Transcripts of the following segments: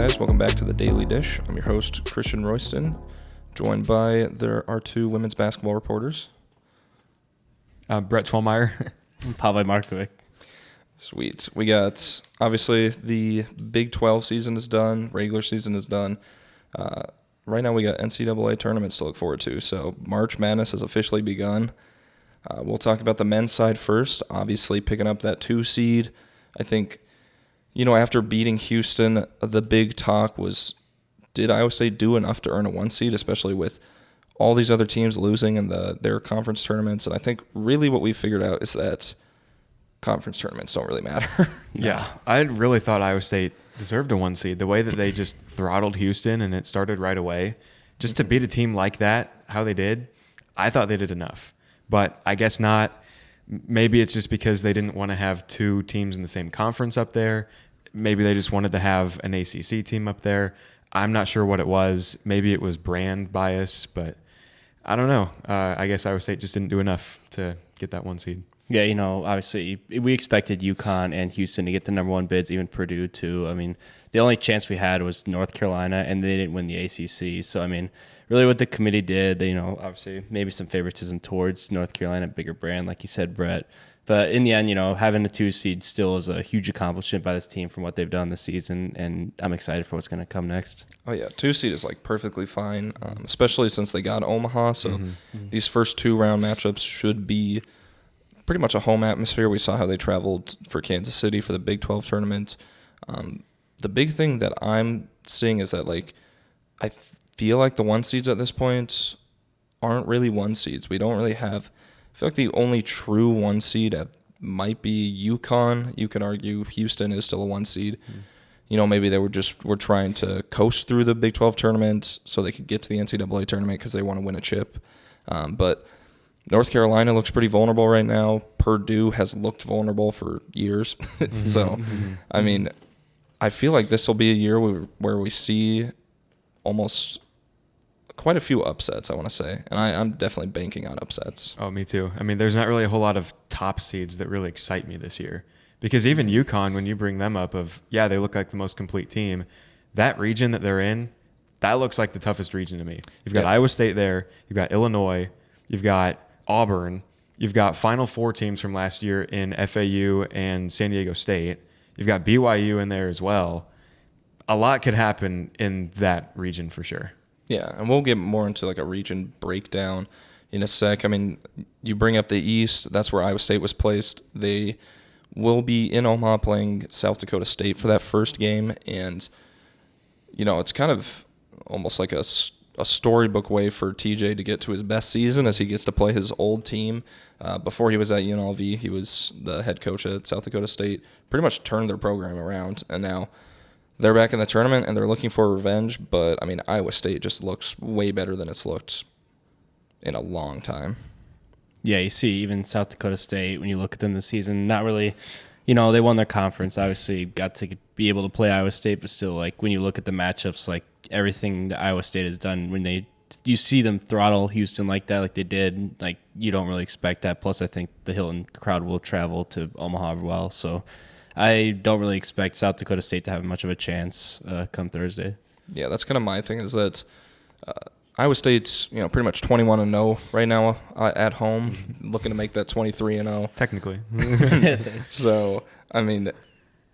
guys? Welcome back to the Daily Dish. I'm your host, Christian Royston, joined by our two women's basketball reporters. Brett Twelmeyer. Pavel Markovic. Sweet. We got, obviously, the Big 12 season is done. Regular season is done. Right now we got NCAA tournaments to look forward to. So March Madness has officially begun. We'll talk about the men's side first. Obviously picking up that 2 seed. I think, after beating Houston, the big talk was, did Iowa State do enough to earn a 1 seed, especially with all these other teams losing in their conference tournaments? And I think really what we figured out is that conference tournaments don't really matter. Yeah, I really thought Iowa State deserved a 1 seed. The way that they just throttled Houston and it started right away, just to beat a team like that, how they did, I thought they did enough. But I guess not. Maybe it's just because they didn't want to have 2 teams in the same conference up there. Maybe they just wanted to have an ACC team up there. I'm not sure what it was. Maybe it was brand bias, but I don't know. I guess Iowa State just didn't do enough to get that 1 seed. Yeah, obviously we expected UConn and Houston to get the number 1 bids, even Purdue too. I mean, the only chance we had was North Carolina, and they didn't win the ACC. So, I mean, really what the committee did, they, obviously maybe some favoritism towards North Carolina, bigger brand, like you said, Brett. But in the end, having a 2 seed still is a huge accomplishment by this team from what they've done this season, and I'm excited for what's going to come next. Oh, yeah. 2 seed is perfectly fine, especially since they got Omaha. So these first 2 round matchups should be pretty much a home atmosphere. We saw how they traveled for Kansas City for the Big 12 tournament. The big thing that I'm seeing is that, I feel like the 1 seeds at this point aren't really 1 seeds. We don't really have – I feel like the only true 1 seed might be UConn. You can argue Houston is still a 1 seed. Maybe they were trying to coast through the Big 12 tournament so they could get to the NCAA tournament because they want to win a chip. But North Carolina looks pretty vulnerable right now. Purdue has looked vulnerable for years. So, I mean, I feel like this will be a year where we see almost quite a few upsets, I want to say. And I'm definitely banking on upsets. Oh, me too. I mean, there's not really a whole lot of top seeds that really excite me this year. Because even UConn, when you bring them up they look like the most complete team. That region that they're in, that looks like the toughest region to me. You've got Iowa State there. You've got Illinois. You've got Auburn. You've got Final Four teams from last year in FAU and San Diego State. You've got BYU in there as well. A lot could happen in that region for sure. Yeah, and we'll get more into a region breakdown in a sec. I mean, you bring up the East. That's where Iowa State was placed. They will be in Omaha playing South Dakota State for that first game. And, it's kind of almost like a storybook way for TJ to get to his best season as he gets to play his old team. Before he was at UNLV, he was the head coach at South Dakota State, pretty much turned their program around. And now they're back in the tournament, and they're looking for revenge. But, I mean, Iowa State just looks way better than it's looked in a long time. Yeah, you see even South Dakota State, when you look at them this season, not really, they won their conference, obviously got to be able to play Iowa State, but still, when you look at the matchups, everything that Iowa State has done, when you see them throttle Houston like that, like they did, you don't really expect that. Plus, I think the Hilton crowd will travel to Omaha as well, so I don't really expect South Dakota State to have much of a chance come Thursday. Yeah, that's kind of my thing is that Iowa State's pretty much 21-0 right now at home, looking to make that 23-0. Technically. So, I mean,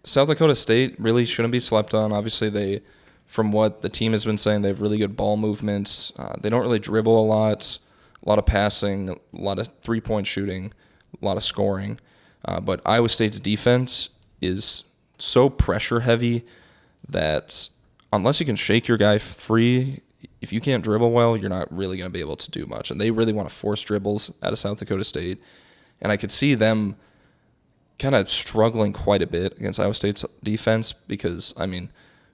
South Dakota State really shouldn't be slept on. Obviously, from what the team has been saying, they have really good ball movements. They don't really dribble a lot of passing, a lot of three-point shooting, a lot of scoring. But Iowa State's defense is so pressure heavy that unless you can shake your guy free, if you can't dribble well, you're not really going to be able to do much. And they really want to force dribbles out of South Dakota State. And I could see them kind of struggling quite a bit against Iowa State's defense because, I mean,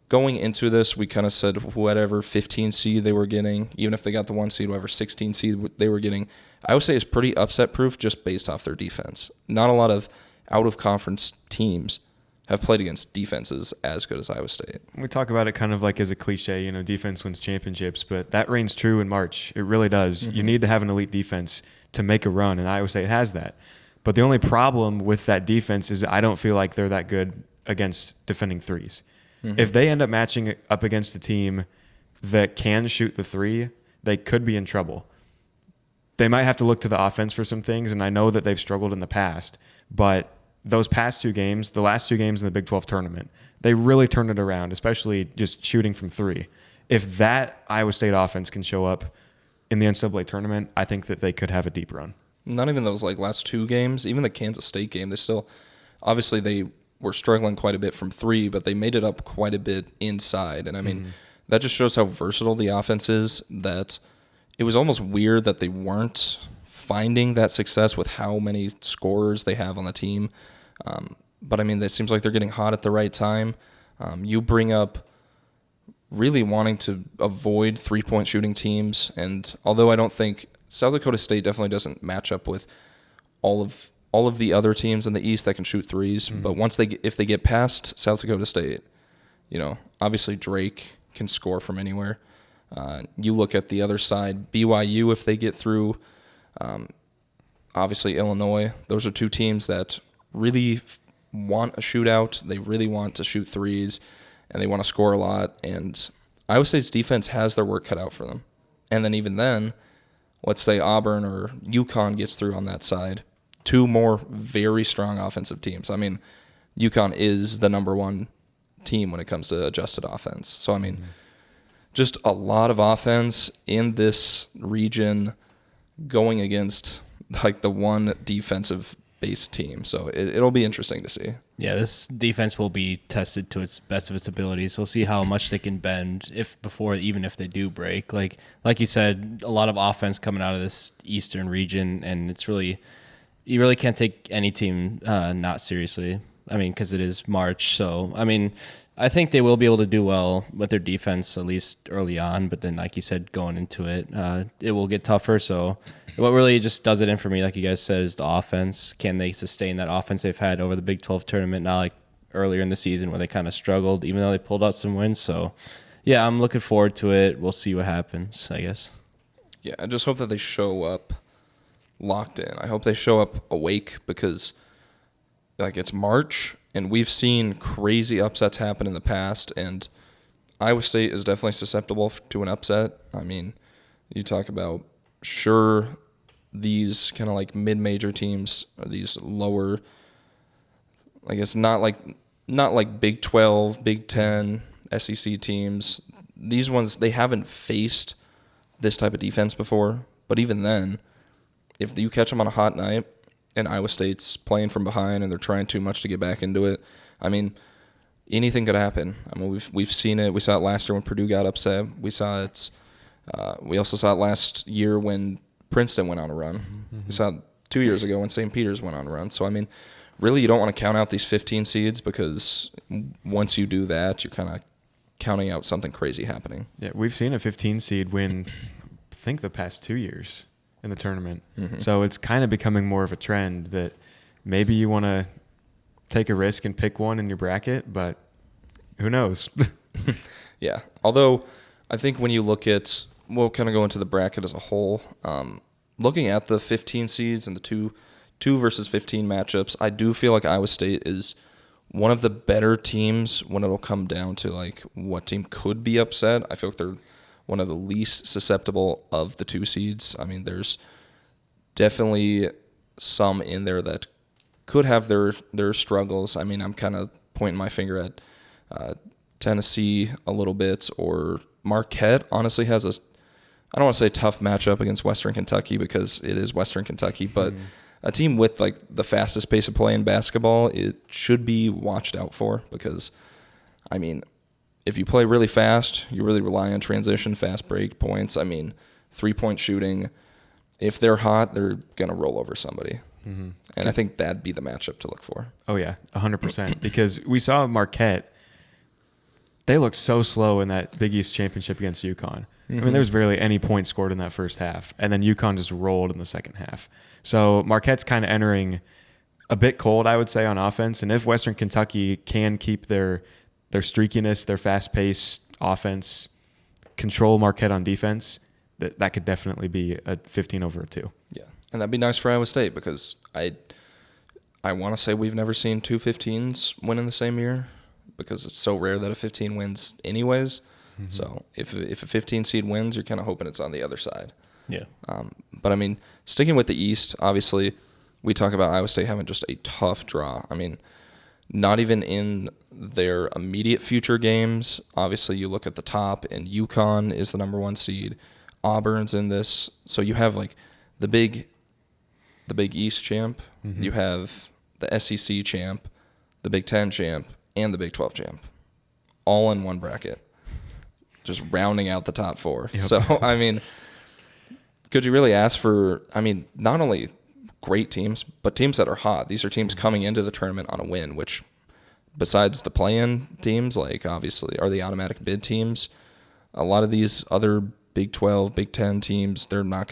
going into this, we kind of said whatever 15 seed they were getting, even if they got the 1 seed, whatever 16 seed they were getting, Iowa State is pretty upset proof just based off their defense. Not a lot of out-of-conference teams have played against defenses as good as Iowa State. We talk about it kind of as a cliche, defense wins championships, but that reigns true in March. It really does. You need to have an elite defense to make a run, and Iowa State has that. But the only problem with that defense is I don't feel like they're that good against defending threes. If they end up matching up against a team that can shoot the three, they could be in trouble. They might have to look to the offense for some things, and I know that they've struggled in the past, but those past two games, the last two games in the Big 12 tournament, they really turned it around, especially just shooting from three. If that Iowa State offense can show up in the NCAA tournament, I think that they could have a deep run. Not even those last two games, even the Kansas State game, they still, obviously they were struggling quite a bit from three, but they made it up quite a bit inside. And I mean, that just shows how versatile the offense is, that it was almost weird that they weren't finding that success with how many scorers they have on the team. But I mean, it seems like they're getting hot at the right time. You bring up really wanting to avoid three-point shooting teams, and although I don't think South Dakota State definitely doesn't match up with all of the other teams in the East that can shoot threes, but if they get past South Dakota State, obviously Drake can score from anywhere. You look at the other side, BYU, if they get through, obviously Illinois. Those are two teams that really want a shootout. They really want to shoot threes, and they want to score a lot. And Iowa State's defense has their work cut out for them. And then even then, let's say Auburn or UConn gets through on that side. Two more very strong offensive teams. I mean, UConn is the number one team when it comes to adjusted offense. So, I mean, just a lot of offense in this region going against the one defensive-based team. So it'll be interesting to see. Yeah, this defense will be tested to its best of its abilities. We'll see how much they can bend even if they do break. Like you said, a lot of offense coming out of this Eastern region, and you really can't take any team not seriously. I mean, because it is March. So, I mean, I think they will be able to do well with their defense, at least early on. But then, like you said, going into it, it will get tougher. So what really just does it in for me, like you guys said, is the offense. Can they sustain that offense they've had over the Big 12 tournament, not like earlier in the season where they kind of struggled, even though they pulled out some wins? So, yeah, I'm looking forward to it. We'll see what happens, I guess. Yeah, I just hope that they show up locked in. I hope they show up awake, because it's March and we've seen crazy upsets happen in the past, and Iowa State is definitely susceptible to an upset. I mean, you talk about, sure, these kind of mid-major teams, or these lower, I guess not like Big 12, Big 10, SEC teams. These ones, they haven't faced this type of defense before, but even then, if you catch them on a hot night and Iowa State's playing from behind and they're trying too much to get back into it, I mean, anything could happen. I mean, we've seen it. We saw it last year when Purdue got upset. We saw it. We also saw it last year when Princeton went on a run. Mm-hmm. We saw it 2 years ago when St. Peter's went on a run. So, I mean, really, you don't want to count out these 15 seeds, because once you do that, you're kind of counting out something crazy happening. Yeah, we've seen a 15 seed win, I think, the past 2 years in the tournament. Mm-hmm. So it's kind of becoming more of a trend that maybe you want to take a risk and pick one in your bracket, but who knows? Yeah. Although I think when you look at, we'll kind of go into the bracket as a whole, looking at the 15 seeds and the two versus 15 matchups, I do feel like Iowa State is one of the better teams when it'll come down to what team could be upset. I feel like they're one of the least susceptible of the two seeds. I mean, there's definitely some in there that could have their struggles. I mean, I'm kind of pointing my finger at Tennessee a little bit, or Marquette honestly has I don't want to say tough matchup against Western Kentucky, because it is Western Kentucky, but a team with the fastest pace of play in basketball, it should be watched out for, because, I mean, if you play really fast, you really rely on transition, fast break points. I mean, three-point shooting, if they're hot, they're going to roll over somebody. Mm-hmm. And I think that'd be the matchup to look for. Oh, yeah, 100%. Because we saw Marquette, they looked so slow in that Big East championship against UConn. Mm-hmm. I mean, there was barely any points scored in that first half, and then UConn just rolled in the second half. So Marquette's kind of entering a bit cold, I would say, on offense. And if Western Kentucky can keep their streakiness, their fast-paced offense, control Marquette on defense, that could definitely be a 15 over a 2. Yeah, and that'd be nice for Iowa State, because I want to say we've never seen two 15s win in the same year. because it's so rare that a 15 wins anyways. Mm-hmm. So if a 15 seed wins, you're kind of hoping it's on the other side. Yeah. But I mean, sticking with the East, obviously, we talk about Iowa State having just a tough draw. I mean, not even in their immediate future games. Obviously, you look at the top, and UConn is the number 1 seed. Auburn's in this. So you have like the Big East champ. Mm-hmm. You have the SEC champ, the Big Ten champ, and the Big 12 champ, all in one bracket, just rounding out the top 4. Yep. So, I mean, could you really ask for, I mean, not only great teams, but teams that are hot? These are teams coming into the tournament on a win, which besides the play-in teams, like obviously are the automatic bid teams. A lot of these other Big 12, Big 10 teams, they're going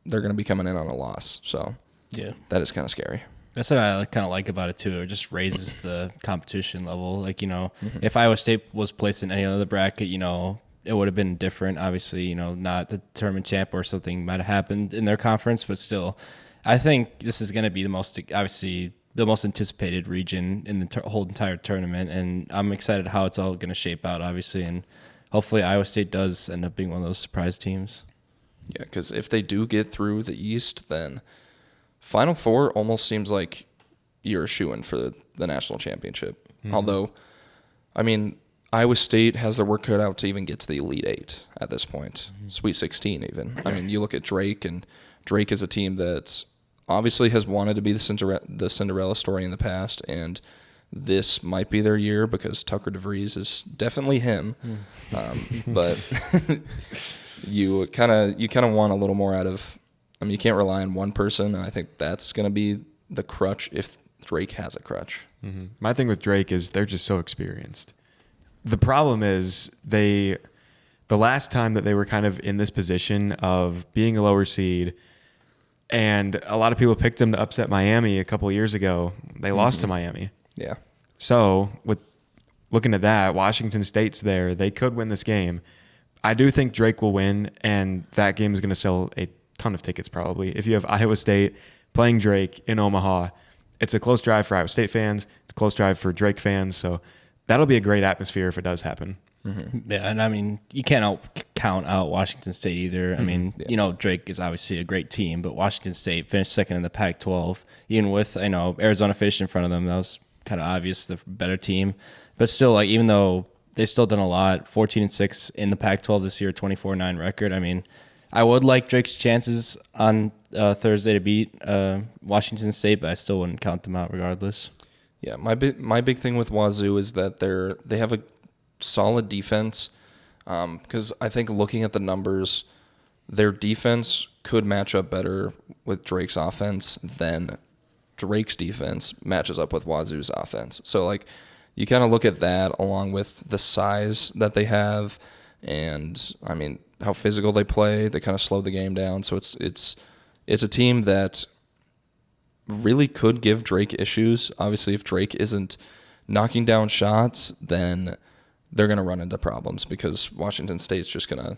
to be coming in on a loss. So Yeah. that is kind of scary. That's what I kind of like about it too. It just raises the competition level. Like, if Iowa State was placed in any other bracket, it would have been different. Obviously, not the tournament champ or something might have happened in their conference, but still, I think this is going to be the most anticipated region in the whole entire tournament, and I'm excited how it's all going to shape out, obviously, and hopefully Iowa State does end up being one of those surprise teams. Yeah, because if they do get through the East, then Final Four almost seems like you're a shoo-in for the national championship. Mm-hmm. Although, I mean, Iowa State has their work cut out to even get to the Elite Eight at this point, Sweet 16 even. I mean, you look at Drake, and Drake is a team that obviously has wanted to be the Cinderella story in the past, and this might be their year because Tucker DeVries is definitely him. But you kind of want a little more out of. I mean, you can't rely on one person, and I think that's going to be the crutch if Drake has a crutch. Mm-hmm. My thing with Drake is they're just so experienced. The problem is the last time that they were kind of in this position of being a lower seed, and a lot of people picked them to upset Miami a couple of years ago, they lost to Miami. Yeah. So with looking at that, Washington State's there. They could win this game. I do think Drake will win, and that game is going to sell a ton of tickets probably. If you have Iowa State playing Drake in Omaha, it's a close drive for Iowa State fans. It's a close drive for Drake fans. So that'll be a great atmosphere if it does happen. Mm-hmm. Yeah, and I mean, you can't count out Washington State either. I mean, Drake is obviously a great team, but Washington State finished second in the Pac-12. Even with, Arizona finished in front of them, that was kind of obvious, the better team. But still, like, even though they've still done a lot, 14-6 in the Pac-12 this year, 24-9 record. I mean, I would like Drake's chances on Thursday to beat Washington State, but I still wouldn't count them out regardless. Yeah, my big thing with Wazoo is that they have a solid defense, because I think looking at the numbers, their defense could match up better with Drake's offense than Drake's defense matches up with Wazoo's offense. So, like, you kind of look at that along with the size that they have, and I mean how physical they play. They kind of slow the game down. So it's a team that really could give Drake issues. Obviously, if Drake isn't knocking down shots, then they're going to run into problems because Washington State's just going to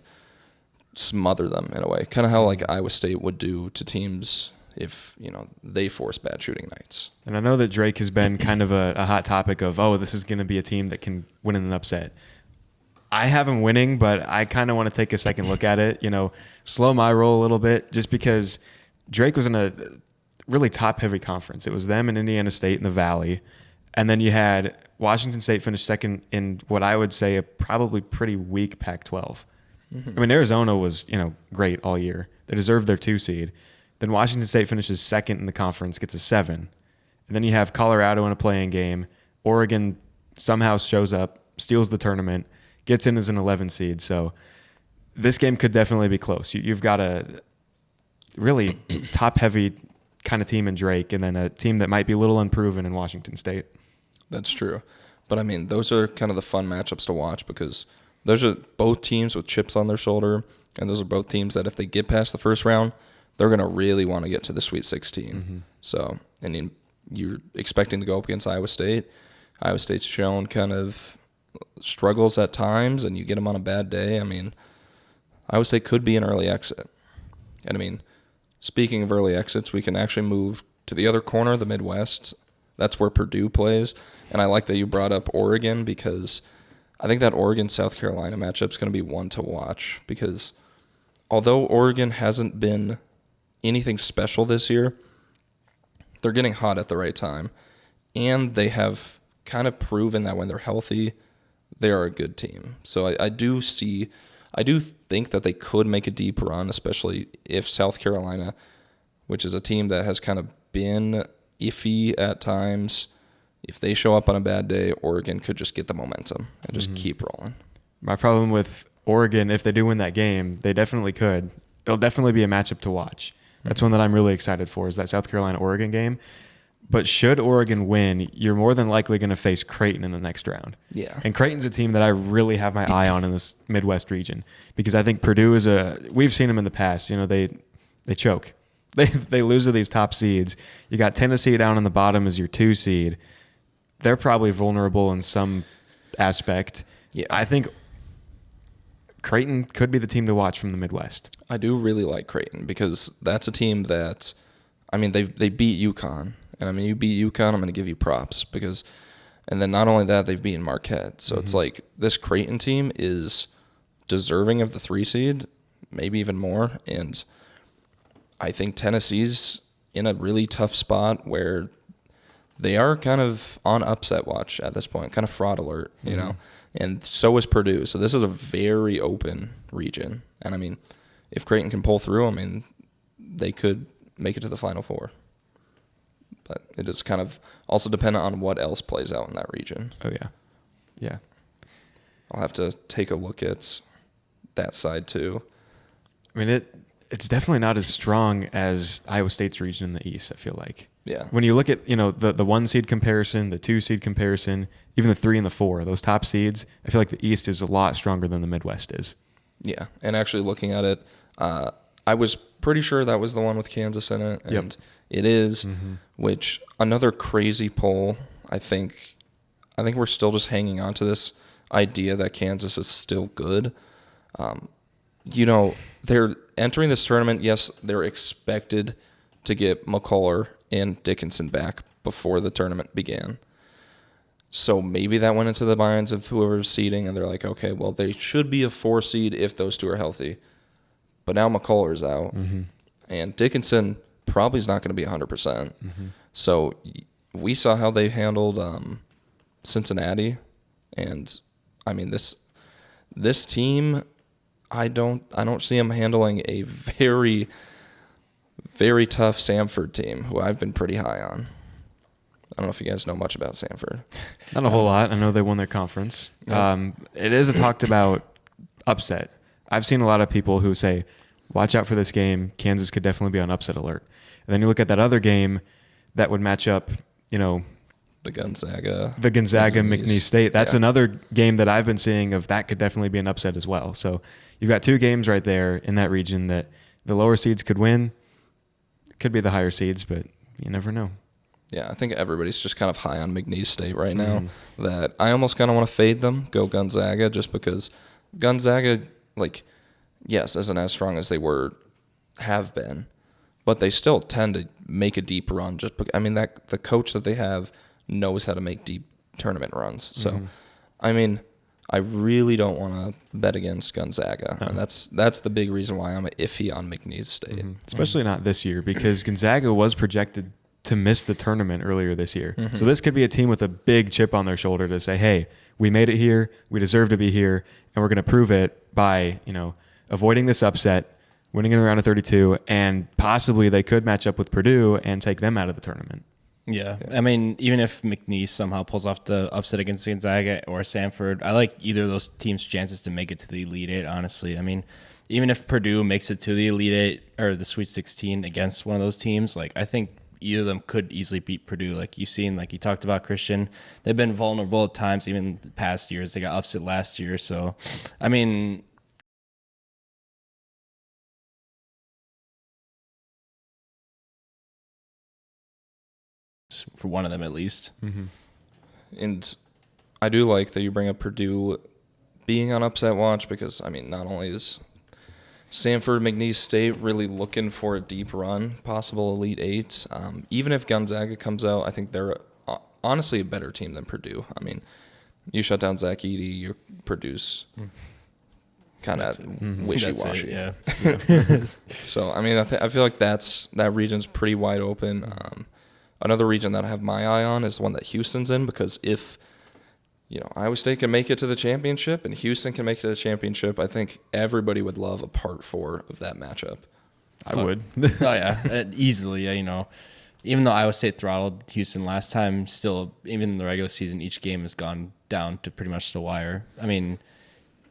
smother them in a way, kind of how like Iowa State would do to teams if they force bad shooting nights. And I know that Drake has been kind of a hot topic of, this is going to be a team that can win in an upset. I have them winning, but I kind of want to take a second look at it, slow my roll a little bit, just because Drake was in a really top-heavy conference. It was them and Indiana State in the Valley, and then you had Washington State finish second in what I would say a probably pretty weak Pac-12. Mm-hmm. I mean, Arizona was, great all year. They deserved their 2 seed. Then Washington State finishes second in the conference, gets a 7. And then you have Colorado in a playing game. Oregon somehow shows up, steals the tournament, gets in as an 11 seed. So this game could definitely be close. You've got a really top-heavy kind of team in Drake, and then a team that might be a little unproven in Washington State. That's true. But, I mean, those are kind of the fun matchups to watch because those are both teams with chips on their shoulder, and those are both teams that if they get past the first round, they're going to really want to get to the Sweet 16. Mm-hmm. So, and you're expecting to go up against Iowa State. Iowa State's shown kind of struggles at times, and you get them on a bad day. I mean, Iowa State could be an early exit. And, I mean, speaking of early exits, we can actually move to the other corner of the Midwest, that's where Purdue plays. And I like that you brought up Oregon, because I think that Oregon-South Carolina matchup is going to be one to watch, because although Oregon hasn't been anything special this year, they're getting hot at the right time. And they have kind of proven that when they're healthy, they are a good team. So I do think that they could make a deep run, especially if South Carolina, which is a team that has kind of been iffy at times, if they show up on a bad day, Oregon could just get the momentum and just keep rolling. My problem with Oregon, if they do win that game, they definitely could. It'll definitely be a matchup to watch. That's one that I'm really excited for, is that South Carolina-Oregon game. But should Oregon win, you're more than likely going to face Creighton in the next round. Yeah. And Creighton's a team that I really have my eye on in this Midwest region, because I think Purdue is we've seen them in the past. You know, they choke. They lose to these top seeds. You got Tennessee down in the bottom as your 2 seed. They're probably vulnerable in some aspect. Yeah. I think Creighton could be the team to watch from the Midwest. I do really like Creighton, because that's a team that, I mean, they beat UConn. And I mean, you beat UConn, I'm going to give you props, because, and then not only that, they've beaten Marquette. So it's like this Creighton team is deserving of the 3 seed, maybe even more. And I think Tennessee's in a really tough spot where they are kind of on upset watch at this point, kind of fraud alert, you know, and so is Purdue. So this is a very open region. And I mean, if Creighton can pull through, I mean, they could make it to the Final Four. But it is kind of also dependent on what else plays out in that region. Oh, yeah. Yeah. I'll have to take a look at that side too. I mean, it's definitely not as strong as Iowa State's region in the East, I feel like. Yeah. When you look at, you know, the 1 seed comparison, the 2 seed comparison, even the 3 and the 4, those top seeds, I feel like the East is a lot stronger than the Midwest is. Yeah. And actually looking at it, I was pretty sure that was the one with Kansas in it. And it is, which another crazy poll, I think we're still just hanging on to this idea that Kansas is still good. You know, they're entering this tournament. Yes, they're expected to get McCullough and Dickinson back before the tournament began. So maybe that went into the minds of whoever's seeding, and they're like, okay, well, they should be a 4 seed if those 2 are healthy. But now McCullough's out, and Dickinson probably is not going to be 100%. So we saw how they handled Cincinnati, and I mean this team, I don't see them handling a very, very tough Samford team, who I've been pretty high on. I don't know if you guys know much about Samford. Not a whole lot. I know they won their conference. It is a talked about upset. I've seen a lot of people who say, watch out for this game. Kansas could definitely be on upset alert. And then you look at that other game that would match up, you know, The Gonzaga McNeese State. That's another game that I've been seeing of that could definitely be an upset as well. So you've got 2 games right there in that region that the lower seeds could win. Could be the higher seeds, but you never know. Yeah, I think everybody's just kind of high on McNeese State right now. That I almost kind of want to fade them, go Gonzaga, just because Gonzaga, like, yes, isn't as strong as they have been, but they still tend to make a deep run. Just because, I mean, that the coach that they have knows how to make deep tournament runs. So, I mean, I really don't want to bet against Gonzaga, and that's the big reason why I'm iffy on McNeese State. Especially not this year, because Gonzaga was projected to miss the tournament earlier this year. So this could be a team with a big chip on their shoulder to say, hey, we made it here, we deserve to be here, and we're going to prove it by, you know, avoiding this upset, winning in the round of 32, and possibly they could match up with Purdue and take them out of the tournament. Yeah. I mean, even if McNeese somehow pulls off the upset against Gonzaga or Samford, I like either of those teams' chances to make it to the Elite Eight, honestly. I mean, even if Purdue makes it to the Elite Eight or the Sweet 16 against one of those teams, like, I think either of them could easily beat Purdue. Like you've seen, like you talked about, Christian, they've been vulnerable at times, even the past years. They got upset last year. So, I mean, for one of them at least. And I do like that you bring up Purdue being on upset watch, because, I mean, not only is Samford, McNeese State really looking for a deep run, possible Elite Eight. Even if Gonzaga comes out, I think they're honestly a better team than Purdue. I mean, you shut down Zach Edey, you produce kind of wishy-washy. Yeah. So, I mean, I feel like that region's pretty wide open. Another region that I have my eye on is one that Houston's in, because if Iowa State can make it to the championship and Houston can make it to the championship, I think everybody would love a part 4 of that matchup. I would. Oh, yeah. Easily, yeah, Even though Iowa State throttled Houston last time, still, even in the regular season, each game has gone down to pretty much the wire. I mean,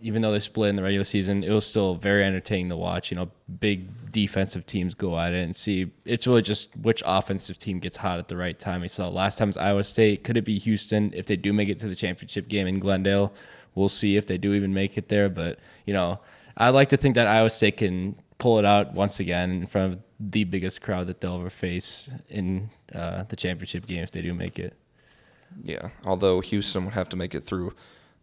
even though they split in the regular season, it was still very entertaining to watch. Big defensive teams go at it and see. It's really just which offensive team gets hot at the right time. We saw last time was Iowa State. Could it be Houston if they do make it to the championship game in Glendale? We'll see if they do even make it there. But, I'd like to think that Iowa State can pull it out once again in front of the biggest crowd that they'll ever face in the championship game if they do make it. Yeah, although Houston would have to make it through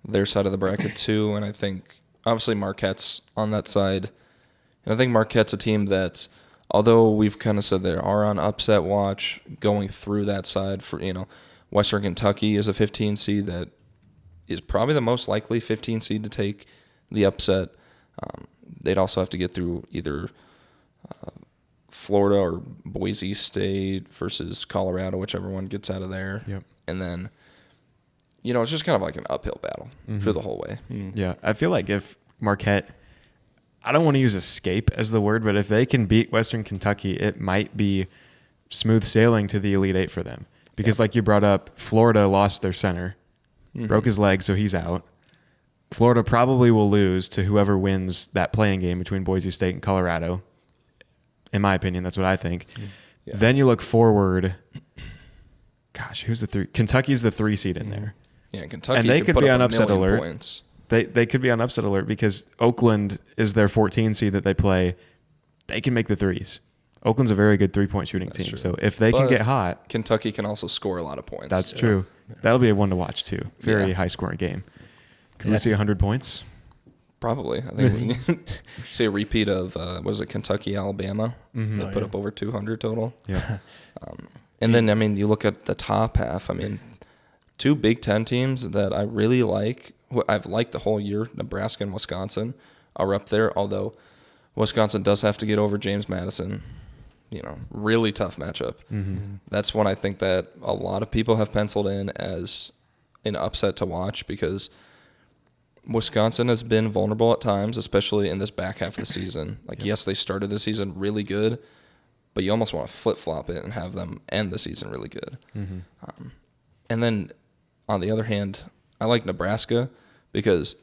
their side of the bracket too, and I think obviously Marquette's on that side. And I think Marquette's a team that, although we've kind of said they are on upset watch going through that side for, Western Kentucky is a 15 seed that is probably the most likely 15 seed to take the upset. They'd also have to get through either Florida or Boise State versus Colorado, whichever one gets out of there. Yep. And then, it's just kind of like an uphill battle through the whole way. Yeah, I feel like if Marquette, I don't want to use escape as the word, but if they can beat Western Kentucky, it might be smooth sailing to the Elite Eight for them. Because like you brought up, Florida lost their center, broke his leg, so he's out. Florida probably will lose to whoever wins that playing game between Boise State and Colorado. In my opinion, that's what I think. Yeah. Then you look forward. Gosh, who's the 3? Kentucky's the 3 seed in there. Yeah, Kentucky, and they could be on upset alert. Points. They could be on upset alert because Oakland is their 14 seed that they play. They can make the threes. Oakland's a very good 3-point shooting team. True. So if they can get hot, Kentucky can also score a lot of points. That's true. That'll be a one to watch too. Very high scoring game. Can we see 100 points? Probably. I think we can see a repeat of Kentucky, Alabama. They put up over 200 total. Yeah. And then you look at the top half. 2 Big Ten teams that I really like. I've liked the whole year. Nebraska and Wisconsin are up there. Although Wisconsin does have to get over James Madison. Really tough matchup. That's one I think that a lot of people have penciled in as an upset to watch because Wisconsin has been vulnerable at times, especially in this back half of the season. Yes, they started the season really good, but you almost want to flip-flop it and have them end the season really good. And then, on the other hand, I like Nebraska because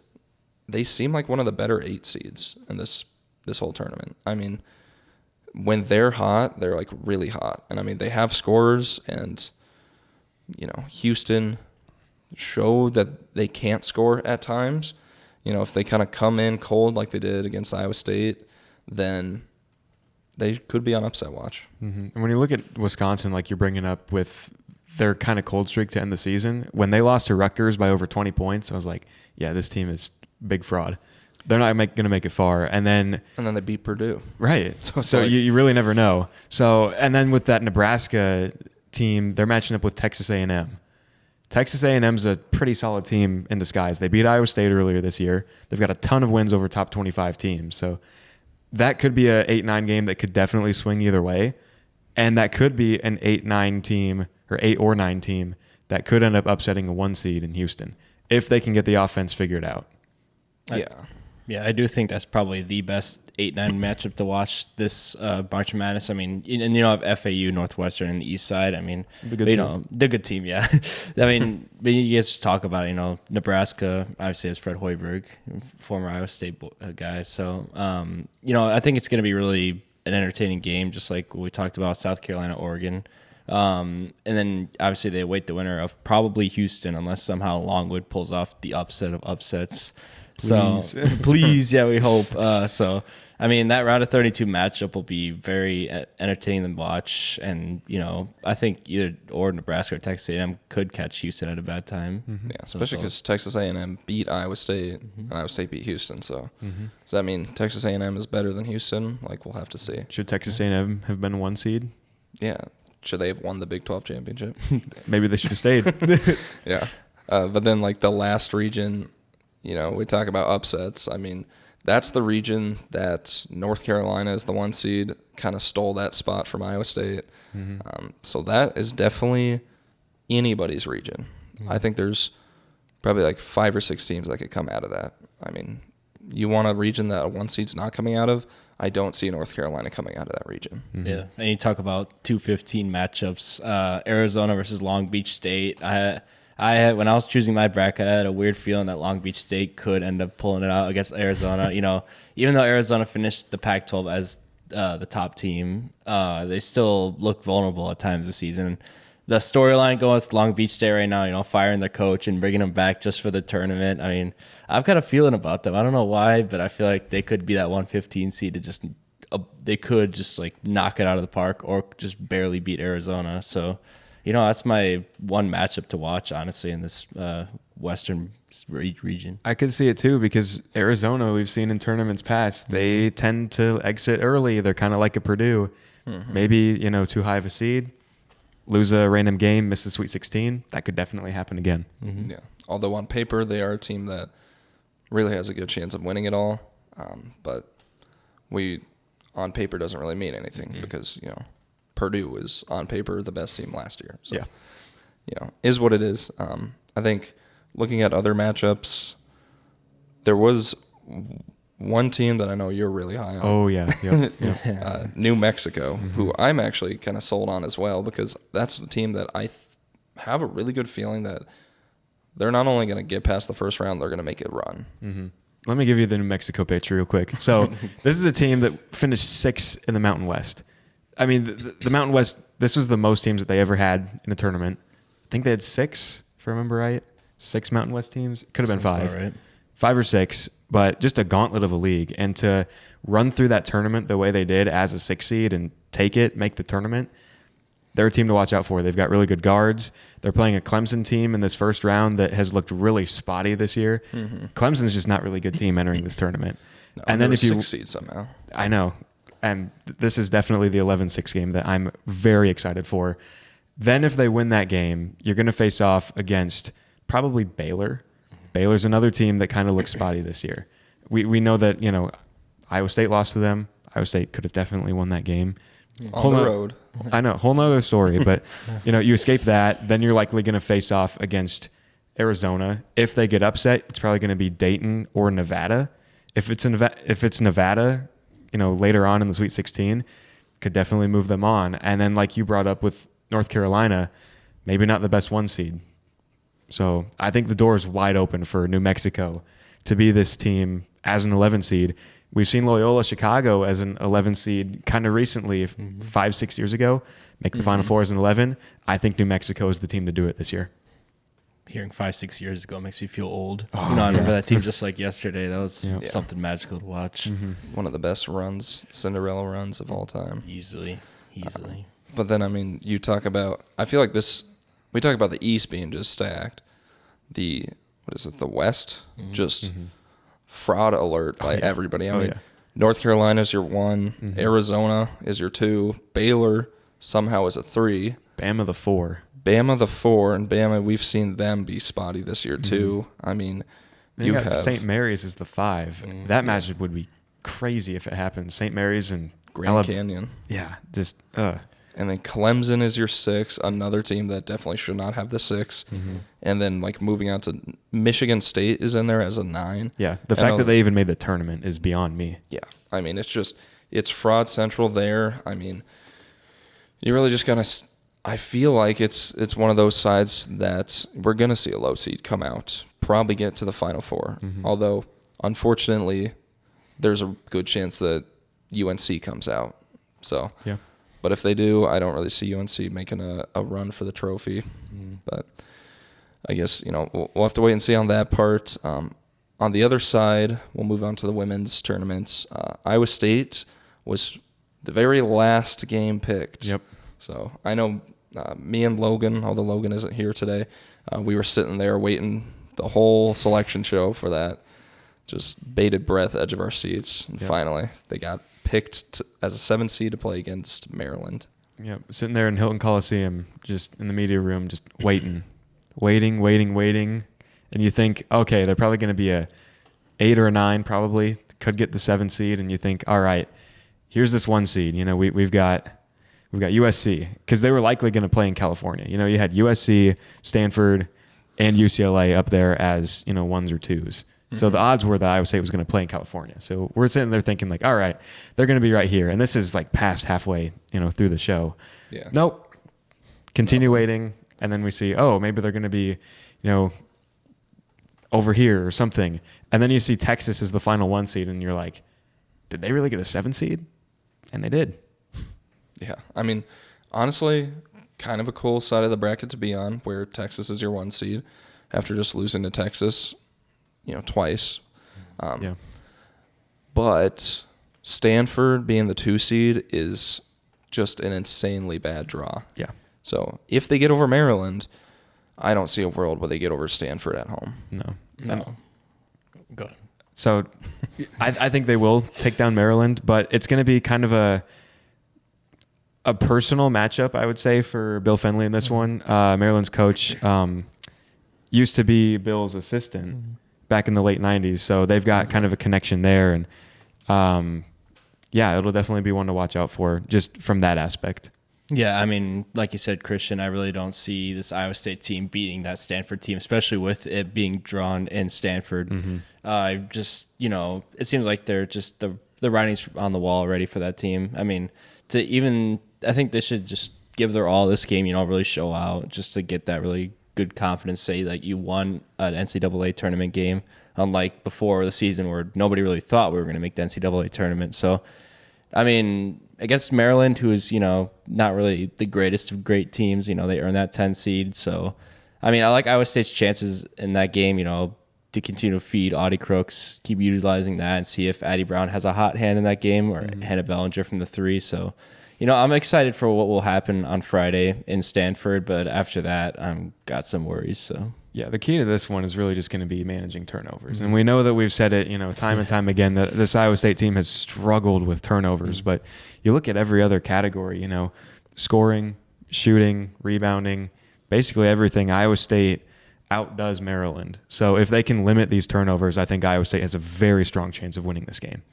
they seem like one of the better 8 seeds in this whole tournament. When they're hot, they're really hot. And they have scorers, and Houston showed that they can't score at times. If they kind of come in cold like they did against Iowa State, then they could be on upset watch. And when you look at Wisconsin, like you're bringing up with their kind of cold streak to end the season, when they lost to Rutgers by over 20 points, I was like, yeah, this team is big fraud. They're not going to make it far. And then they beat Purdue. Right. So you really never know. So, and then with that Nebraska team, they're matching up with Texas A&M. Texas A&M's a pretty solid team in disguise. They beat Iowa State earlier this year. They've got a ton of wins over top 25 teams. So that could be a 8-9 game that could definitely swing either way. And that could be an 8-9 team or 8 or 9 team that could end up upsetting a 1 seed in Houston if they can get the offense figured out. Yeah, I do think that's probably the best 8-9 matchup to watch this March Madness. And have FAU, Northwestern, and the East Side. They're a good team, yeah. But you guys talk about Nebraska. Obviously, has Fred Hoiberg, former Iowa State guy. So, I think it's going to be really an entertaining game, just like we talked about South Carolina, Oregon. And then obviously they await the winner of probably Houston, unless somehow Longwood pulls off the upset of upsets. Please. So please, yeah, we hope. That round of 32 matchup will be very entertaining to watch, and I think either Nebraska or Texas A&M could catch Houston at a bad time. Yeah, especially because Texas A&M beat Iowa State, and Iowa State beat Houston. So does that mean Texas A&M is better than Houston? We'll have to see. Should Texas A&M have been 1 seed? Yeah, should they have won the Big 12 championship? Maybe they should have stayed. Yeah. But then, like, the last region, you know, we talk about upsets. I mean, that's the region that North Carolina is the 1 seed, kind of stole that spot from Iowa State. So that is definitely anybody's region. I think there's probably like 5 or 6 teams that could come out of that. I mean, you want a region that a 1 seed's not coming out of? I don't see North Carolina coming out of that region. Yeah, and you talk about 2-15 matchups, Arizona versus Long Beach State. I had, when I was choosing my bracket, I had a weird feeling that Long Beach State could end up pulling it out against Arizona. You know, even though Arizona finished the Pac-12 as the top team, they still look vulnerable at times this season. The storyline going with Long Beach State right now, you know, firing the coach and bringing him back just for the tournament. I mean, I've got a feeling about them. I don't know why, but I feel like they could be that 115 seed to just they could just like knock it out of the park or just barely beat Arizona. So, you know, that's my one matchup to watch, honestly, in this Western region. I could see it too, because Arizona, we've seen in tournaments past, they tend to exit early. They're kind of like a Purdue. Maybe, you know, too high of a seed, lose a random game, miss the Sweet 16. That could definitely happen again. Yeah. Although on paper, they are a team that really has a good chance of winning it all. But on paper doesn't really mean anything because, you know, Purdue was on paper the best team last year. So, yeah, you know, is what it is. I think looking at other matchups, there was one team that I know you're really high on. Oh, yeah. Yep. New Mexico, who I'm actually kind of sold on as well, because that's the team that I have a really good feeling that they're not only going to get past the first round, they're going to make it run. Let me give you the New Mexico picture real quick. So this is a team that finished 6th in the Mountain West. I mean, the Mountain West, this was the most teams that they ever had in a tournament. I think they had 6, if I remember right. 6 Mountain West teams. Could have been 5. Right. 5 or 6, but just a gauntlet of a league. And to run through that tournament the way they did as a 6 seed and take it, make the tournament, they're a team to watch out for. They've got really good guards. They're playing a Clemson team in this first round that has looked really spotty this year. Clemson's just not a really good team entering this tournament. No, and then if you 6 seed somehow. I know. And this is definitely the 11-6 game that I'm very excited for. Then if they win that game, you're going to face off against probably Baylor. Baylor's another team that kind of looks spotty this year. We know that, you know, Iowa State lost to them. Iowa State could have definitely won that game. On the road. I know, whole nother story. But, you know, you escape that, then you're likely going to face off against Arizona. If they get upset, it's probably going to be Dayton or Nevada. If it's Nevada, you know, later on in the Sweet 16, could definitely move them on. And then, like you brought up with North Carolina, maybe not the best 1 seed. So I think the door is wide open for New Mexico to be this team as an 11 seed. We've seen Loyola Chicago as an 11 seed kind of recently, 5-6 years ago, make the Final Four as an 11. I think New Mexico is the team to do it this year. Hearing 5-6 years ago makes me feel old. I remember that team just like yesterday. That was something magical to watch. One of the best runs, Cinderella runs of all time. Easily. But then, I mean, you talk about, I feel like we talk about the East being just stacked. The West, just fraud alert by everybody. I mean, North Carolina's your 1, Arizona is your 2, Baylor somehow is a 3. Bama the 4. Bama the 4, and Bama, we've seen them be spotty this year too. I mean, then you have St. Mary's as the 5. That matchup would be crazy if it happens. St. Mary's and Grand Canyon. Yeah, just And then Clemson is your 6, another team that definitely should not have the 6. And then, like, moving on to Michigan State is in there as a 9. Yeah, the fact that they even made the tournament is beyond me. Yeah, I mean, it's fraud central there. I mean, you really just gotta. I feel like it's one of those sides that we're gonna see a low seed come out, probably get to the Final Four. Although, unfortunately, there's a good chance that UNC comes out. So yeah. But if they do, I don't really see UNC making a run for the trophy. But I guess, you know, we'll have to wait and see on that part. On the other side, we'll move on to the women's tournaments. Iowa State was the very last game picked. Yep. So I know me and Logan, although Logan isn't here today, we were sitting there waiting the whole selection show for that. Just bated breath, edge of our seats. And finally, they got picked as a 7 seed to play against Maryland. Yeah, sitting there in Hilton Coliseum, just in the media room, just waiting, and you think, okay, they're probably going to be a 8 or a 9, probably could get the 7 seed, and you think, all right, here's this 1 seed. You know, we've got USC, because they were likely going to play in California. You know, you had USC, Stanford, and UCLA up there as, you know, 1s or 2s. So the odds were that Iowa State was going to play in California. So we're sitting there thinking like, all right, they're going to be right here. And this is like past halfway, you know, through the show. Yeah. Nope. Continue waiting. And then we see, oh, maybe they're going to be, you know, over here or something. And then you see Texas as the final 1 seed. And you're like, did they really get a 7 seed? And they did. Yeah. I mean, honestly, kind of a cool side of the bracket to be on, where Texas is your 1 seed after just losing to Texas, you know, twice. Yeah. But Stanford being the 2 seed is just an insanely bad draw. Yeah. So if they get over Maryland, I don't see a world where they get over Stanford at home. No. Go ahead. So I think they will take down Maryland, but it's going to be kind of a personal matchup, I would say, for Bill Fenley in this one. Maryland's coach used to be Bill's assistant back in the late 90s, so they've got kind of a connection there. And yeah, it'll definitely be one to watch out for just from that aspect. Yeah, I mean, like you said, Christian, I really don't see this Iowa State team beating that Stanford team, especially with it being drawn in Stanford. Just, you know, it seems like they're just the writing's on the wall already for that team. I mean, I think they should just give their all this game, you know, really show out just to get that really good confidence, say that you won an NCAA tournament game, unlike before the season where nobody really thought we were going to make the NCAA tournament. So, I mean, against Maryland, who is, you know, not really the greatest of great teams, you know, they earned that 10 seed. So, I mean, I like Iowa State's chances in that game, you know, to continue to feed Audie Crooks, keep utilizing that, and see if Addie Brown has a hot hand in that game, or Hannah Bellinger from the 3. So, you know, I'm excited for what will happen on Friday in Stanford, but after that, I've got some worries. So yeah, the key to this one is really just going to be managing turnovers. And we know that we've said it, you know, time and time again, that this Iowa State team has struggled with turnovers. But you look at every other category, you know, scoring, shooting, rebounding, basically everything. Iowa State outdoes Maryland. So if they can limit these turnovers, I think Iowa State has a very strong chance of winning this game.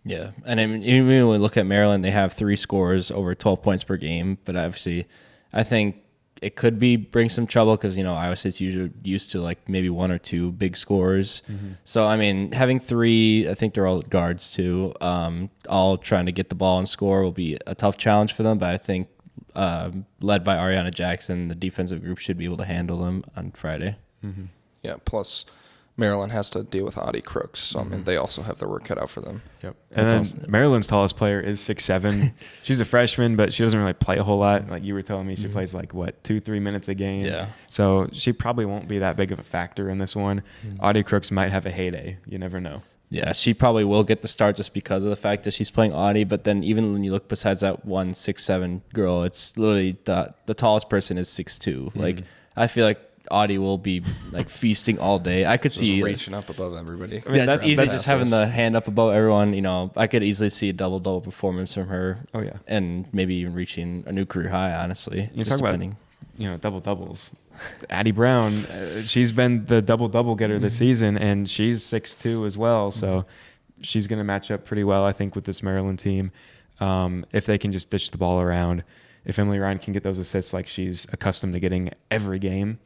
Yeah, and I mean, even when we look at Maryland, they have 3 scores over 12 points per game. But obviously, I think it could bring some trouble because, you know, Iowa State's usually used to like maybe 1 or 2 big scores. So, I mean, having 3, I think they're all guards too, all trying to get the ball and score will be a tough challenge for them. But I think led by Ariana Jackson, the defensive group should be able to handle them on Friday. Yeah, plus Maryland has to deal with Audie Crooks, so I mean, they also have their work cut out for them. Yep. And then Maryland's tallest player is 6'7". She's a freshman, but she doesn't really play a whole lot. Like you were telling me, she plays like, 2-3 minutes a game? Yeah. So she probably won't be that big of a factor in this one. Audie Crooks might have a heyday. You never know. Yeah, she probably will get the start just because of the fact that she's playing Audie. But then even when you look besides that 6'7" girl, it's literally the tallest person is 6'2". Like, I feel like Audie will be like feasting all day. I could see reaching up above everybody. I mean, that's easy. Just having the hand up above everyone. You know, I could easily see a double performance from her. Oh yeah, and maybe even reaching a new career high. Honestly, you talk about, you know, doubles. Addie Brown, she's been the double getter this season, and she's 6'2" as well. So she's going to match up pretty well, I think, with this Maryland team. If they can just dish the ball around. If Emily Ryan can get those assists like she's accustomed to getting every game,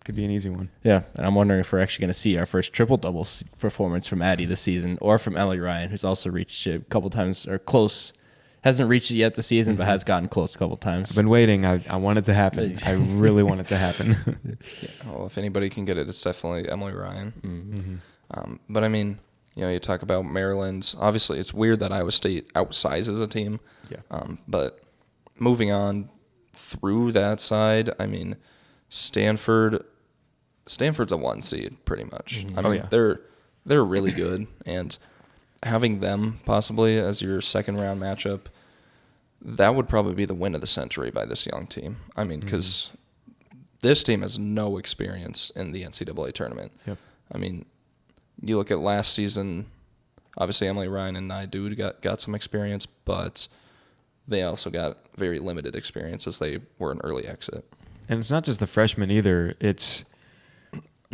could be an easy one. Yeah, and I'm wondering if we're actually going to see our first triple-double performance from Addie this season, or from Emily Ryan, who's also reached it a couple times, or close. Hasn't reached it yet this season, but has gotten close a couple times. I've been waiting. I want it to happen. I really want it to happen. Yeah, well, if anybody can get it, it's definitely Emily Ryan. But I mean, you know, you talk about Maryland. Obviously, it's weird that Iowa State outsizes a team. Yeah. But moving on through that side, I mean, Stanford's a 1 seed pretty much. I mean, they're really good, and having them possibly as your second round matchup, that would probably be the win of the century by this young team. I mean, because this team has no experience in the NCAA tournament. Yep. I mean, you look at last season, obviously Emily Ryan and Naidu got some experience, but they also got very limited experience as they were an early exit. And it's not just the freshmen either. It's,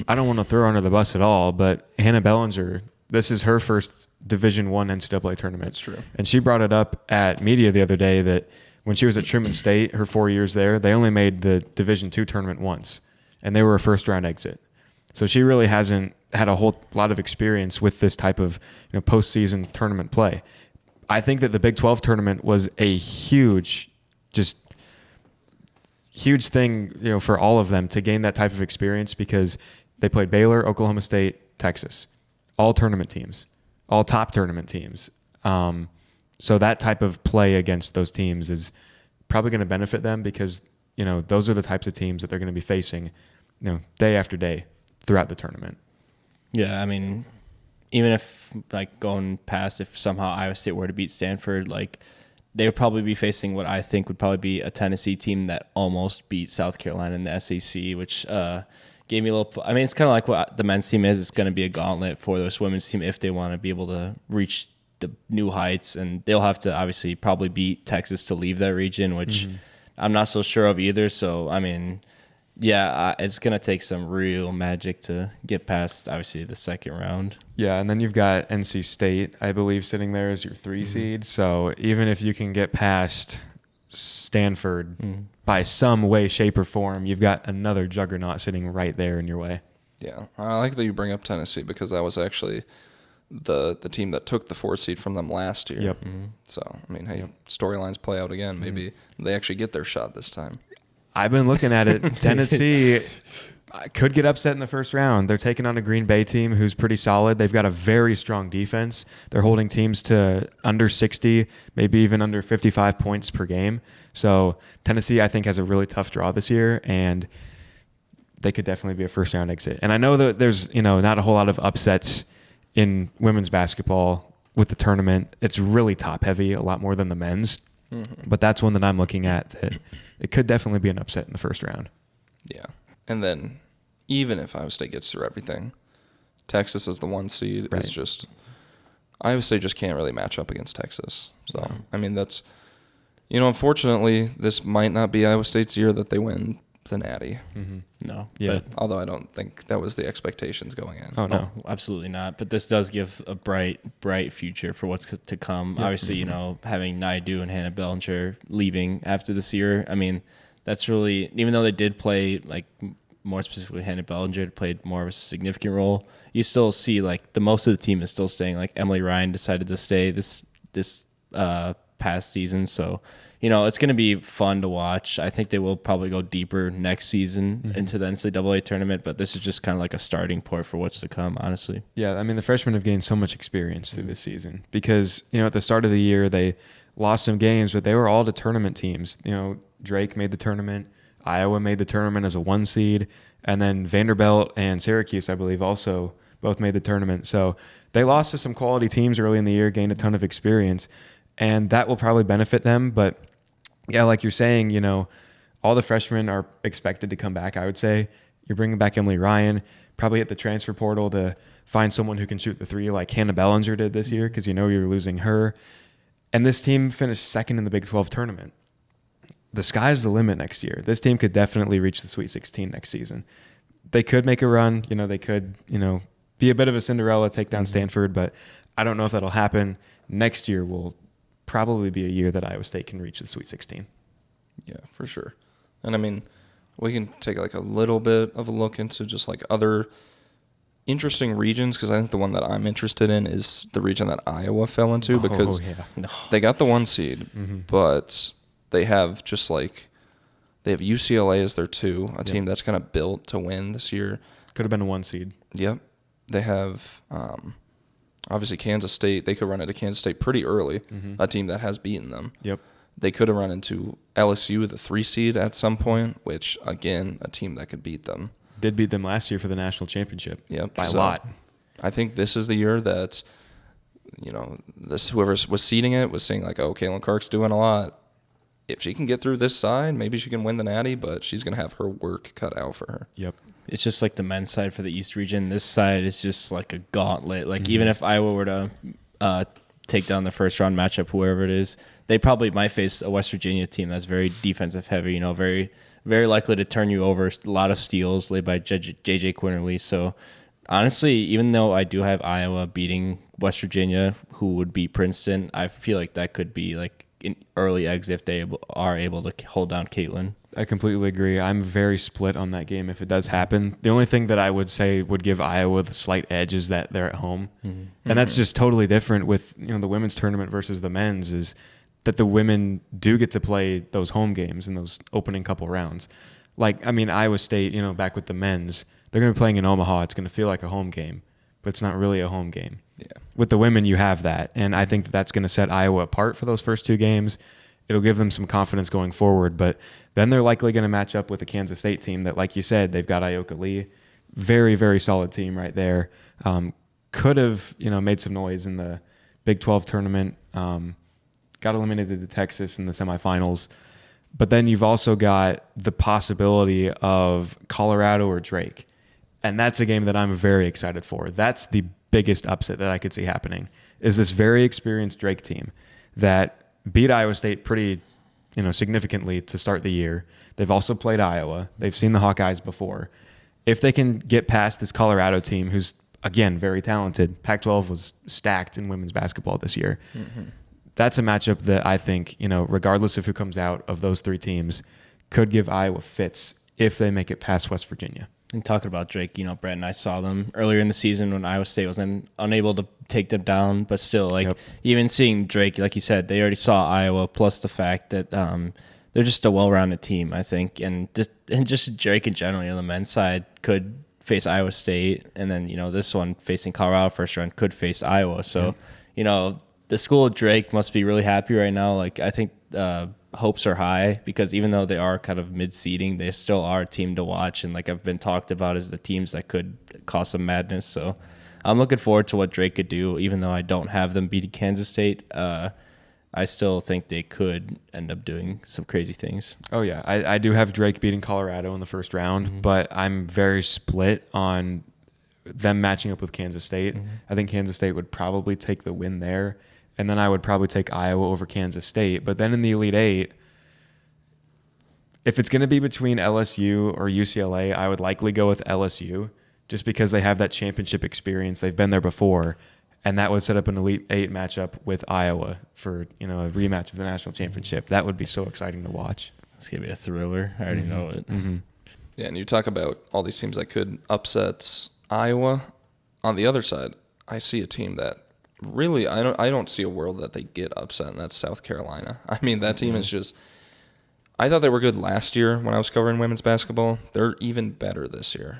I don't want to throw her under the bus at all, but Hannah Bellinger, this is her first Division I NCAA tournament. That's true. And she brought it up at media the other day that when she was at Truman State, her 4 years there, they only made the Division II tournament once, and they were a first-round exit. So she really hasn't had a whole lot of experience with this type of postseason tournament play. I think that the Big 12 tournament was a huge thing, for all of them to gain that type of experience because they played Baylor, Oklahoma State, Texas, all tournament teams, all top tournament teams. So that type of play against those teams is probably going to benefit them because, those are the types of teams that they're going to be facing, day after day throughout the tournament. Yeah, I mean, even if going past, if somehow Iowa State were to beat Stanford, they would probably be facing what I think would probably be a Tennessee team that almost beat South Carolina in the SEC, which gave me a little. I mean, it's kind of like what the men's team is. It's going to be a gauntlet for this women's team if they want to be able to reach the new heights, and they'll have to obviously probably beat Texas to leave that region, which I'm not so sure of either. So, I mean, yeah, it's going to take some real magic to get past, obviously, the second round. Yeah, and then you've got NC State, I believe, sitting there as your 3 seed. So even if you can get past Stanford by some way, shape, or form, you've got another juggernaut sitting right there in your way. Yeah, I like that you bring up Tennessee because that was actually the team that took the 4th seed from them last year. Yep. So, I mean, hey, storylines play out again. Maybe they actually get their shot this time. I've been looking at it. Tennessee could get upset in the first round. They're taking on a Green Bay team who's pretty solid. They've got a very strong defense. They're holding teams to under 60, maybe even under 55 points per game. So Tennessee, I think, has a really tough draw this year, and they could definitely be a first-round exit. And I know that there's not a whole lot of upsets in women's basketball with the tournament. It's really top-heavy, a lot more than the men's. But that's one that I'm looking at that it could definitely be an upset in the first round. Yeah. And then even if Iowa State gets through everything, Texas is the 1 seed. Right. It's just Iowa State just can't really match up against Texas. So, I mean, that's, unfortunately, this might not be Iowa State's year that they win the Natty. No. Yeah. Although I don't think that was the expectations going in. Oh, no. Absolutely not. But this does give a bright future for what's to come. Yep. Obviously, having Naidu and Hannah Bellinger leaving after this year, I mean, that's really, even though they did play, more specifically Hannah Bellinger played more of a significant role, you still see, the most of the team is still staying. Emily Ryan decided to stay this past season, so it's going to be fun to watch. I think they will probably go deeper next season into the NCAA tournament, but this is just kind of like a starting point for what's to come, honestly. Yeah, I mean, the freshmen have gained so much experience through this season because, at the start of the year, they lost some games, but they were all to tournament teams. Drake made the tournament, Iowa made the tournament as a 1 seed, and then Vanderbilt and Syracuse, I believe, also both made the tournament. So they lost to some quality teams early in the year, gained a ton of experience, and that will probably benefit them. But yeah, like you're saying, all the freshmen are expected to come back, I would say. You're bringing back Emily Ryan, probably at the transfer portal to find someone who can shoot the 3 like Hannah Bellinger did this year because you're losing her. And this team finished 2nd in the Big 12 tournament. The sky's the limit next year. This team could definitely reach the Sweet 16 next season. They could make a run. They could, be a bit of a Cinderella, take down Stanford, but I don't know if that'll happen. Next year will probably be a year that Iowa State can reach the Sweet 16. Yeah, for sure. And I mean, we can take a little bit of a look into just other interesting regions because I think the one that I'm interested in is the region that Iowa fell into because they got the 1 seed, but they have they have UCLA as their 2, a team that's kind of built to win this year. Could have been a 1 seed. Yep. They have obviously Kansas State. They could run into Kansas State pretty early, a team that has beaten them. Yep. They could have run into LSU, the 3 seed at some point, which, again, a team that could beat them. Did beat them last year for the national championship. Yep. By a lot. I think this is the year that, whoever was seeding it was saying, Caitlin Clark's doing a lot. If she can get through this side, maybe she can win the Natty, but she's going to have her work cut out for her. Yep. It's just like the men's side for the East region. This side is just like a gauntlet. Even if Iowa were to take down the first round matchup, whoever it is, they probably might face a West Virginia team that's very defensive heavy, you know, very, very likely to turn you over. A lot of steals led by JJ Quinterly. So honestly, even though I do have Iowa beating West Virginia, who would beat Princeton, I feel like that could be like an early exit if they are able to hold down Caitlin. I completely agree. I'm very split on that game if it does happen. The only thing that I would say would give Iowa the slight edge is that they're at home. Mm-hmm. And that's just totally different with, you know, the women's tournament versus the men's, is that the women do get to play those home games in those opening couple rounds. Like, I mean, Iowa State, you know, back with the men's, they're going to be playing in Omaha. It's going to feel like a home game, but it's not really a home game. Yeah. With the women, you have that. And I think that's going to set Iowa apart for those first two games. It'll give them some confidence going forward, but then they're likely going to match up with a Kansas State team that, like you said, they've got Ioka Lee. Very, very solid team right there. Could have, you know, made some noise in the Big 12 tournament. Got eliminated to Texas in the semifinals. But then you've also got the possibility of Colorado or Drake. And that's a game that I'm very excited for. That's the biggest upset that I could see happening, is this very experienced Drake team that beat Iowa State pretty, you know, significantly to start the year. They've also played Iowa. They've seen the Hawkeyes before. If they can get past this Colorado team, who's, again, very talented, Pac-12 was stacked in women's basketball this year. Mm-hmm. That's a matchup that I think, you know, regardless of who comes out of those three teams, could give Iowa fits if they make it past West Virginia. And talking about Drake, you know, Brett and I saw them earlier in the season when Iowa State was unable to take them down, but still, like, even seeing Drake, like you said, they already saw Iowa, plus the fact that they're just a well-rounded team, I think, and just Drake in general, you know, the men's side could face Iowa State, and then, you know, this one facing Colorado first round could face Iowa. So, you know, the school of Drake must be really happy right now. Like, I think hopes are high, because even though they are kind of mid-seeding, they still are a team to watch, and like I've been talked about as the teams that could cause some madness. So I'm looking forward to what Drake could do, even though I don't have them beating Kansas State. I still think they could end up doing some crazy things. Oh, yeah. I do have Drake beating Colorado in the first round, but I'm very split on them matching up with Kansas State. I think Kansas State would probably take the win there, and then I would probably take Iowa over Kansas State. But then in the Elite Eight, if it's going to be between LSU or UCLA, I would likely go with LSU, just because they have that championship experience. They've been there before, and that would set up an Elite Eight matchup with Iowa for, you know, a rematch of the national championship. That would be so exciting to watch. It's going to be a thriller. I already know it. Mm-hmm. Yeah, and you talk about all these teams that could upset Iowa. On the other side, I see a team that really, I don't see a world that they get upset, and that's South Carolina. I mean, that team is just, I thought they were good last year when I was covering women's basketball. They're even better this year.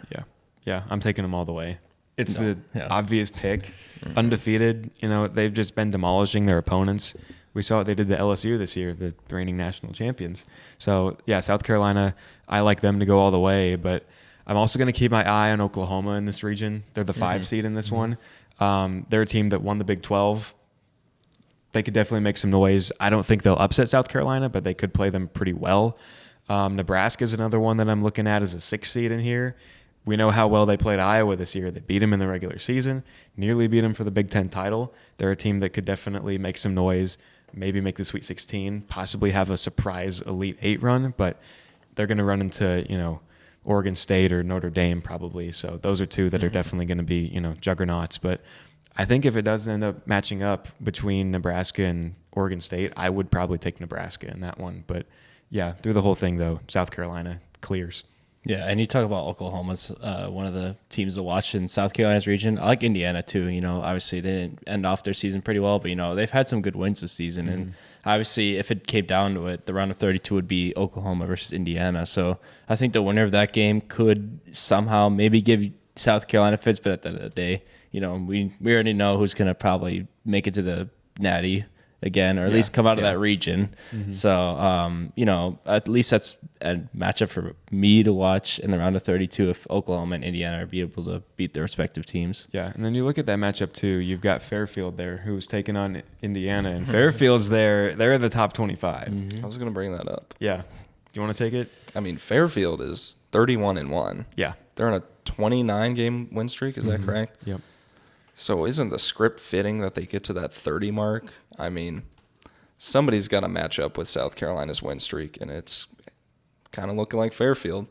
Yeah, I'm taking them all the way. It's the obvious pick. Undefeated, you know, they've just been demolishing their opponents. We saw what they did to LSU this year, the reigning national champions. So, yeah, South Carolina, I like them to go all the way, but I'm also going to keep my eye on Oklahoma in this region. They're the 5 seed in this one. They're a team that won the Big 12. They could definitely make some noise. I don't think they'll upset South Carolina, but they could play them pretty well. Nebraska is another one that I'm looking at as a 6 seed in here. We know how well they played Iowa this year. They beat them in the regular season, nearly beat them for the Big Ten title. They're a team that could definitely make some noise, maybe make the Sweet 16, possibly have a surprise Elite 8 run, but they're going to run into, you know, Oregon State or Notre Dame probably. So those are two that are definitely going to be, you know, juggernauts. But I think if it does end up matching up between Nebraska and Oregon State, I would probably take Nebraska in that one. But yeah, through the whole thing though, South Carolina clears. Yeah, and you talk about Oklahoma's one of the teams to watch in South Carolina's region. I like Indiana too. You know, obviously they didn't end off their season pretty well, but you know they've had some good wins this season. And obviously, if it came down to it, the round of 32 would be Oklahoma versus Indiana. So I think the winner of that game could somehow maybe give South Carolina fits, but at the end of the day, you know, we already know who's going to probably make it to the Natty again, or at least come out of that region. So, you know, at least that's a matchup for me to watch in the round of 32 if Oklahoma and Indiana are be able to beat their respective teams. Yeah, and then you look at that matchup too. You've got Fairfield there, who's taking on Indiana, and Fairfield's there. They're in the top 25. I was going to bring that up. Yeah. Do you want to take it? I mean, Fairfield is 31-1. Yeah. They're on a 29-game win streak. Is that correct? Yep. So isn't the script fitting that they get to that 30 mark? I mean, somebody's got to match up with South Carolina's win streak, and it's kind of looking like Fairfield.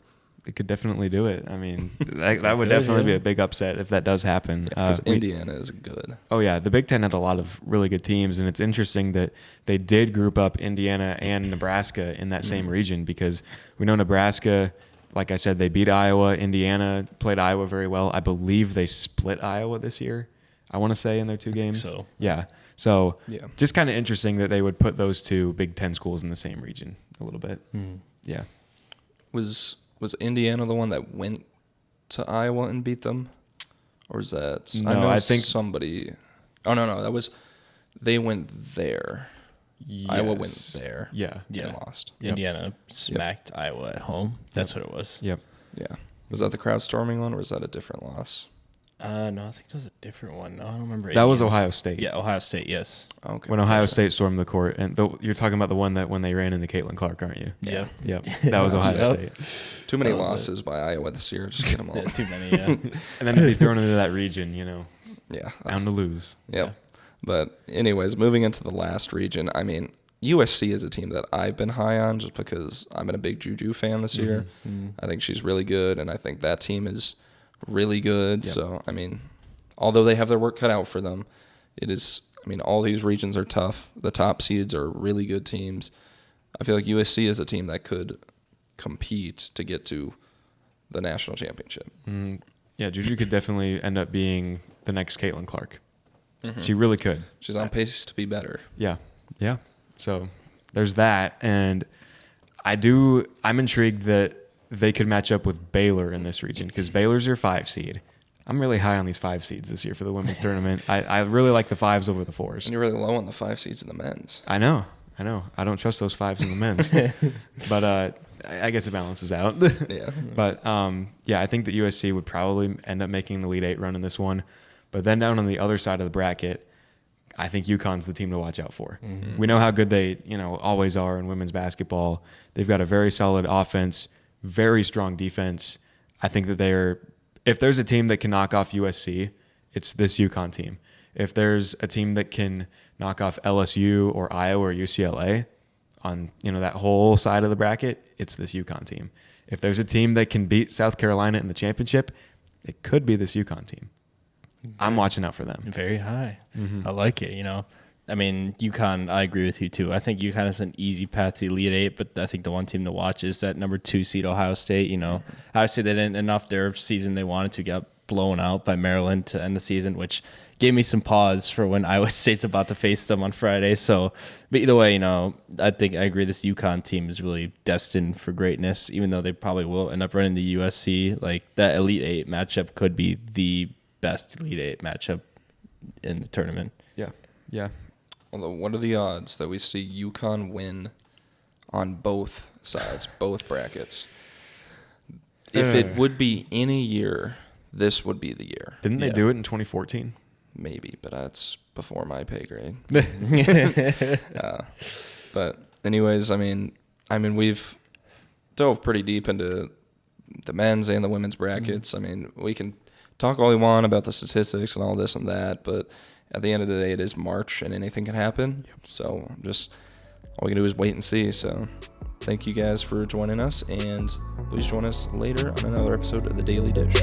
It could definitely do it. I mean, that would definitely be a big upset if that does happen. Because Indiana is good. Oh, yeah. The Big Ten had a lot of really good teams, and it's interesting that they did group up Indiana and Nebraska in that same region, because we know Nebraska, like I said, they beat Iowa. Indiana played Iowa very well. I believe they split Iowa this year, I want to say, in their two games. so. Yeah. So just kind of interesting that they would put those two Big Ten schools in the same region a little bit. Yeah. Was Indiana the one that went to Iowa and beat them? Or is that... No, I think somebody... Oh, no. That was... They went there. Yes. Iowa went there. Yeah. And lost. Indiana smacked Iowa at home. That's what it was. Yep. Yeah. Was that the crowd storming one, or was that a different loss? No, I think that was a different one. No, I don't remember. That was Ohio State. Yeah, Ohio State, yes. Okay. When Ohio State stormed the court. And you're talking about the one that when they ran into Caitlin Clark, aren't you? Yeah. Yep. That was Ohio State. Too many losses by Iowa this year. Just get them all. Yeah, too many, yeah. And then to be thrown into that region, Yeah. bound to lose. Yep. But anyways, moving into the last region, I mean, USC is a team that I've been high on just because I'm been a big Juju fan this year. I think she's really good, and I think that team is really good. Yep. So, I mean, although they have their work cut out for them, it is, I mean, all these regions are tough. The top seeds are really good teams. I feel like USC is a team that could compete to get to the national championship. Yeah, Juju could definitely end up being the next Caitlin Clark. She really could. She's on pace to be better. Yeah. So there's that. And I'm intrigued that they could match up with Baylor in this region, because Baylor's your 5 seed. I'm really high on these 5 seeds this year for the women's tournament. I really like the 5s over the 4s. And you're really low on the 5 seeds in the men's. I know. I don't trust those 5s in the men's. But I guess it balances out. Yeah. But I think that USC would probably end up making the Elite 8 run in this one. But then down on the other side of the bracket, I think UConn's the team to watch out for. We know how good they, always are in women's basketball. They've got a very solid offense, very strong defense. I think that if there's a team that can knock off USC, it's this UConn team. If there's a team that can knock off LSU or Iowa or UCLA on, that whole side of the bracket, it's this UConn team. If there's a team that can beat South Carolina in the championship, it could be this UConn team. I'm watching out for them. Very high. I like it, I mean, UConn, I agree with you too. I think UConn is an easy path to Elite 8, but I think the one team to watch is that number 2 seed Ohio State. Obviously they didn't enough their season they wanted to get blown out by Maryland to end the season, which gave me some pause for when Iowa State's about to face them on Friday. So, but either way, I think I agree this UConn team is really destined for greatness, even though they probably will end up running the USC. Like, that Elite 8 matchup could be the best Elite 8 matchup in the tournament. Yeah. Although, what are the odds that we see UConn win on both sides, both brackets? If it would be any year, this would be the year. Didn't they do it in 2014? Maybe, but that's before my pay grade. But anyways, I mean, we've dove pretty deep into the men's and the women's brackets. I mean, we can talk all we want about the statistics and all this and that, but at the end of the day, it is March and anything can happen. So all we can do is wait and see. So thank you guys for joining us, and please join us later on another episode of The Daily Dish.